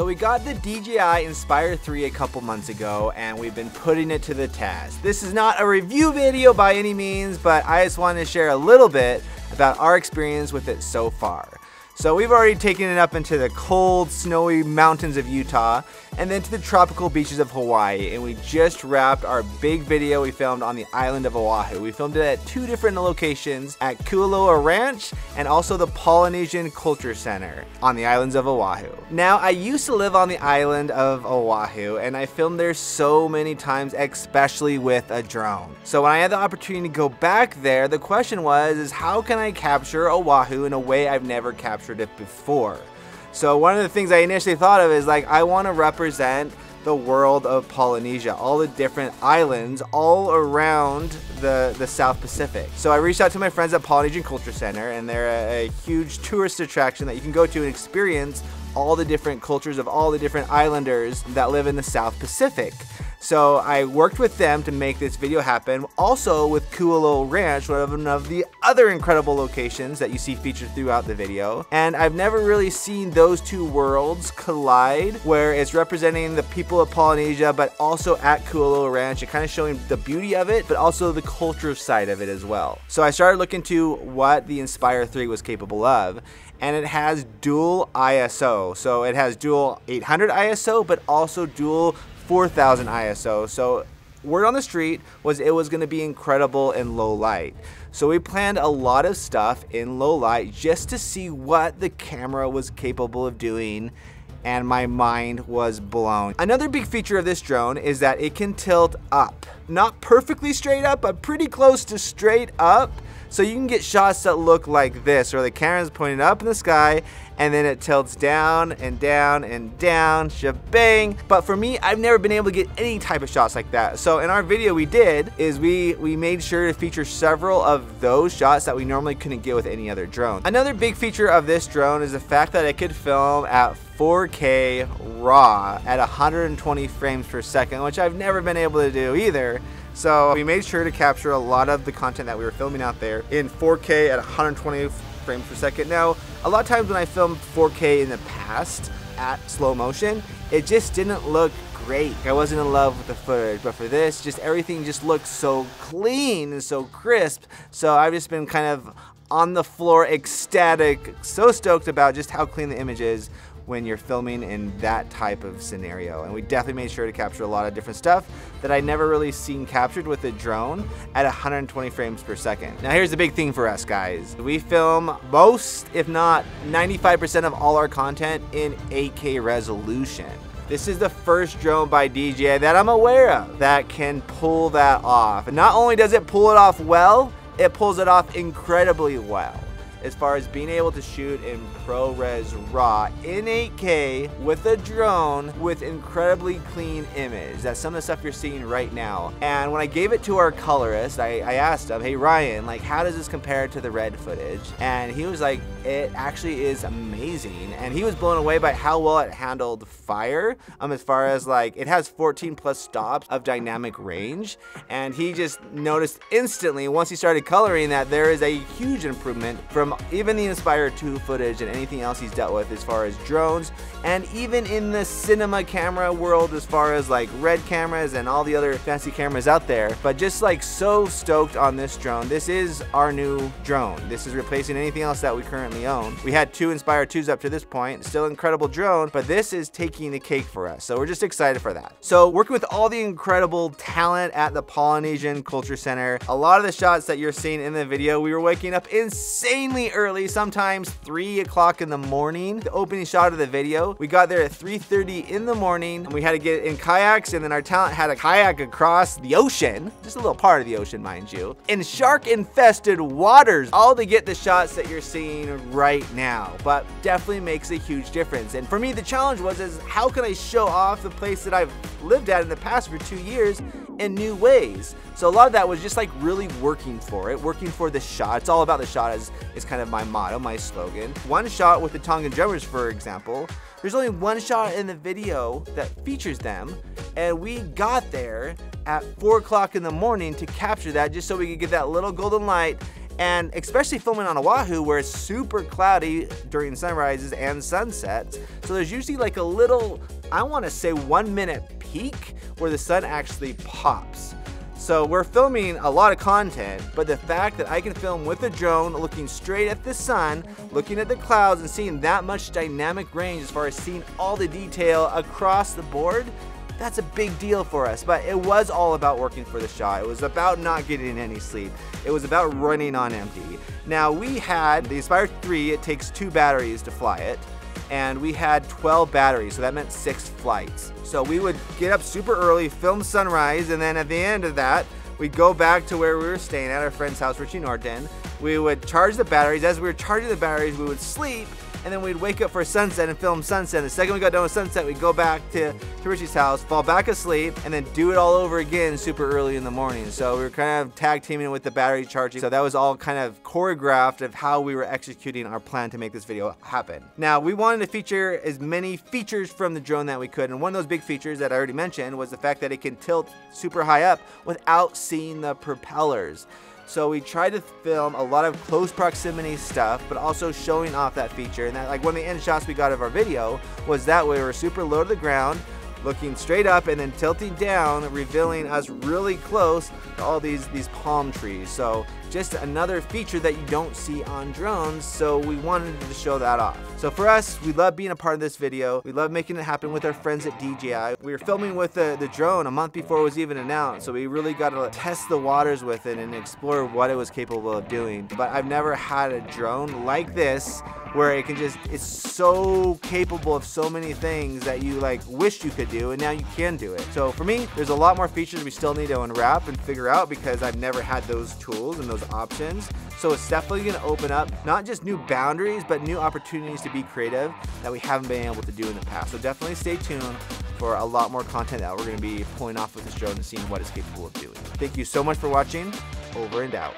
So we got the DJI Inspire 3 a couple months ago, and we've been putting it to the test. This is not a review video by any means, but I just wanted to share a little bit about our experience with it so far. So we've already taken it up into the cold, snowy mountains of Utah and then to the tropical beaches of Hawaii, and we just wrapped our big video we filmed on the island of Oahu. We filmed it at 2 different locations, at Kualoa Ranch and also the Polynesian Culture Center on the islands of Oahu. Now, I used to live on the island of Oahu and I filmed there so many times, especially with a drone. So when I had the opportunity to go back there, the question was, how can I capture Oahu in a way I've never captured it before? So one of the things I initially thought of is like, I want to represent the world of Polynesia, all the different islands all around the South Pacific. So I reached out to my friends at Polynesian Culture Center, and they're a huge tourist attraction that you can go to and experience all the different cultures of all the different islanders that live in the South Pacific. So I worked with them to make this video happen, also with Kualoa Ranch, one of the other incredible locations that you see featured throughout the video. And I've never really seen those two worlds collide, where it's representing the people of Polynesia, but also at Kualoa Ranch, and kind of showing the beauty of it, but also the culture side of it as well. So I started looking to what the Inspire 3 was capable of, and it has dual ISO. So it has dual 800 ISO, but also dual 4000 ISO. So word on the street was it was going to be incredible in low light. So we planned a lot of stuff in low light just to see what the camera was capable of doing, and my mind was blown. Another big feature of this drone is that it can tilt up. Not perfectly straight up, but pretty close to straight up. So you can get shots that look like this, where the camera's pointed up in the sky and then it tilts down and down and down, shebang. But for me, I've never been able to get any type of shots like that. So in our video we made sure to feature several of those shots that we normally couldn't get with any other drone. Another big feature of this drone is the fact that it could film at 4K RAW at 120 frames per second, which I've never been able to do either. So we made sure to capture a lot of the content that we were filming out there in 4K at 120 frames per second. Now, a lot of times when I filmed 4K in the past at slow motion, it just didn't look great. I wasn't in love with the footage, but for this, just everything just looked so clean and so crisp. So I've just been kind of on the floor, ecstatic, so stoked about just how clean the image is when you're filming in that type of scenario. And we definitely made sure to capture a lot of different stuff that I never really seen captured with a drone at 120 frames per second. Now here's the big thing for us guys. We film most, if not 95% of all our content in 8K resolution. This is the first drone by DJI that I'm aware of that can pull that off. And not only does it pull it off well, it pulls it off incredibly well, as far as being able to shoot in ProRes RAW in 8K with a drone with incredibly clean image. That's some of the stuff you're seeing right now. And when I gave it to our colorist, I asked him, hey Ryan, like, how does this compare to the red footage? And he was like, it actually is amazing. And he was blown away by how well it handled fire, as far as like, it has 14 plus stops of dynamic range. And he just noticed instantly, once he started coloring, that there is a huge improvement from even the Inspire 2 footage and anything else he's dealt with as far as drones, and even in the cinema camera world as far as like red cameras and all the other fancy cameras out there. But just like so stoked on this drone. This is our new drone. This is replacing anything else that we currently own. We had 2 Inspire 2s up to this point, still incredible drone, but this is taking the cake for us. So we're just excited for that. So working with all the incredible talent at the Polynesian Culture Center, a lot of the shots that you're seeing in the video, we were waking up insanely early, sometimes 3 o'clock in the morning. The opening shot of the video, we got there at 3:30 in the morning, and we had to get in kayaks, and then our talent had a kayak across the ocean, just a little part of the ocean, mind you, in shark-infested waters, all to get the shots that you're seeing right now. But definitely makes a huge difference. And for me, the challenge was, how can I show off the place that I've lived at in the past for 2 years in new ways? So a lot of that was just like really working for the shot. It's all about the shot is kind of my motto, my slogan. One shot with the Tongan drummers, for example, there's only one shot in the video that features them, and we got there at 4 o'clock in the morning to capture that, just so we could get that little golden light And especially filming on Oahu where it's super cloudy during sunrises and sunsets. So there's usually like a little, I want to say 1 minute peak where the sun actually pops. So we're filming a lot of content, but the fact that I can film with a drone looking straight at the sun, looking at the clouds and seeing that much dynamic range as far as seeing all the detail across the board, that's a big deal for us. But it was all about working for the shot. It was about not getting any sleep. It was about running on empty. Now we had the Inspire 3, it takes 2 batteries to fly it. And we had 12 batteries, so that meant 6 flights. So we would get up super early, film sunrise, and then at the end of that, we'd go back to where we were staying at our friend's house, Richie Norton. We would charge the batteries. As we were charging the batteries, we would sleep, and then we'd wake up for sunset and film sunset. The second we got done with sunset, we'd go back to Richie's house, fall back asleep, and then do it all over again super early in the morning. So we were kind of tag teaming with the battery charging. So that was all kind of choreographed of how we were executing our plan to make this video happen. Now, we wanted to feature as many features from the drone that we could. And one of those big features that I already mentioned was the fact that it can tilt super high up without seeing the propellers. So we tried to film a lot of close proximity stuff, but also showing off that feature. And that, like, one of the end shots we got of our video was that we were super low to the ground, looking straight up and then tilting down, revealing us really close to all these palm trees. So just another feature that you don't see on drones, so we wanted to show that off. So for us, we love being a part of this video. We love making it happen with our friends at DJI. We were filming with the drone a month before it was even announced, so we really got to test the waters with it and explore what it was capable of doing. But I've never had a drone like this where it can just, it's so capable of so many things that you like wish you could do, and now you can do it. So for me, there's a lot more features we still need to unwrap and figure out because I've never had those tools and those options. So it's definitely gonna open up not just new boundaries, but new opportunities to be creative that we haven't been able to do in the past. So definitely stay tuned for a lot more content that we're gonna be pulling off with this drone and seeing what it's capable of doing. Thank you so much for watching. Over and out.